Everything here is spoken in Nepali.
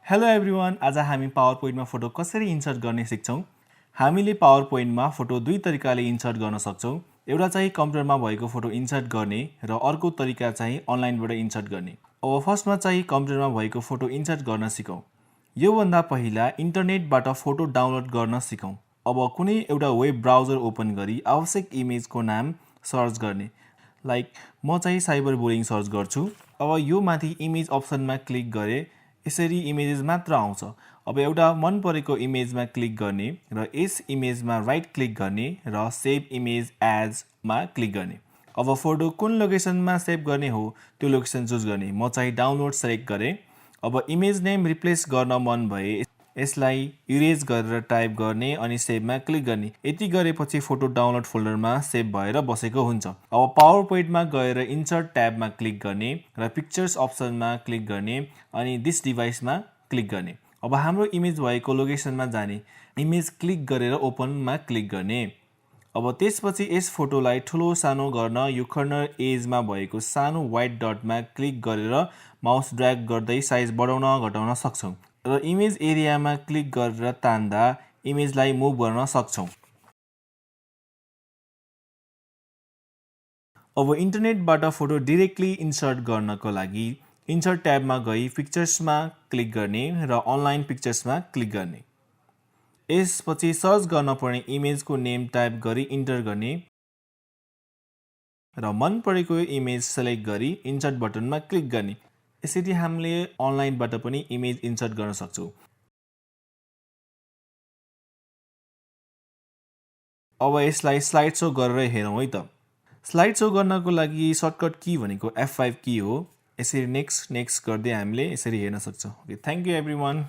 हेलो एभ्रिवान, आज हामी पावरपोइन्टमा फोटो कसरी इन्सर्ट गर्ने सिक्छौँ। हामीले पावरपोइन्टमा फोटो दुई तरिकाले इन्सर्ट गर्न सक्छौँ। एउटा चाहिँ कम्प्युटरमा भएको फोटो इन्सर्ट गर्ने र अर्को तरिका चाहिँ अनलाइनबाट इन्सर्ट गर्ने। अब फर्स्टमा चाहिँ कम्प्युटरमा भएको फोटो इन्सर्ट गर्न सिकौँ। योभन्दा पहिला इन्टरनेटबाट फोटो डाउनलोड गर्न सिकौँ। अब कुनै एउटा वेब ब्राउजर ओपन गरी आवश्यक इमेजको नाम सर्च गर्ने। लाइक म चाहिँ साइबर बुलिङ सर्च गर्छु। अब यो माथि इमेज अप्सनमा क्लिक गरे यसरी इमेजेस मात्र आउँछ। अब एउटा मन परेको इमेजमा क्लिक गर्ने र यस इमेजमा राइट क्लिक गर्ने र सेभ इमेज एजमा क्लिक गर्ने। अब फोटो कुन लोकेसनमा सेभ गर्ने हो त्यो लोकेसन चुज गर्ने। म चाहिँ डाउनलोड सेलेक्ट गरेँ। अब इमेज नेम रिप्लेस गर्न मन भए यसलाई इरेज गरेर टाइप गर्ने अनि सेभमा क्लिक गर्ने। यति गरेपछि फोटो डाउनलोड फोल्डरमा सेभ भएर बसेको हुन्छ। अब पावरपोइन्टमा गएर इन्सर्ट ट्याबमा क्लिक गर्ने र पिक्चर्स अप्सनमा क्लिक गर्ने अनि दिस डिभाइसमा क्लिक गर्ने। अब हाम्रो इमेज भएको लोकेसनमा जाने, इमेज क्लिक गरेर ओपनमा क्लिक गर्ने। अब त्यसपछि यस फोटोलाई ठुलो सानो गर्न यो कर्नर एजमा भएको सानो व्हाइट डटमा क्लिक गरेर माउस ड्र्याग गर्दै साइज बढाउन घटाउन सक्छौँ र इमेज एरियामा क्लिक गरेर तान्दा इमेजलाई मुभ गर्न सक्छौँ। अब इन्टरनेटबाट फोटो डिरेक्टली इन्सर्ट गर्नको लागि इन्सर्ट ट्याबमा गई पिक्चर्समा क्लिक गर्ने र अनलाइन पिक्चर्समा क्लिक गर्ने। यसपछि सर्च गर्न पर्ने इमेजको नेम टाइप गरी इन्टर गर्ने र मन परेको इमेज सेलेक्ट गरी इन्सर्ट बटनमा क्लिक गर्ने। यसरी हामीले अनलाइनबाट पनि इमेज इन्सर्ट गर्न सक्छौँ। अब यसलाई स्लाइड सो गरेर हेरौँ है त। स्लाइड सो गर्नको लागि सर्टकट की भनेको F5 की हो। यसरी नेक्स्ट गर्दै हामीले यसरी हेर्न सक्छौँ। Okay, thank you everyone.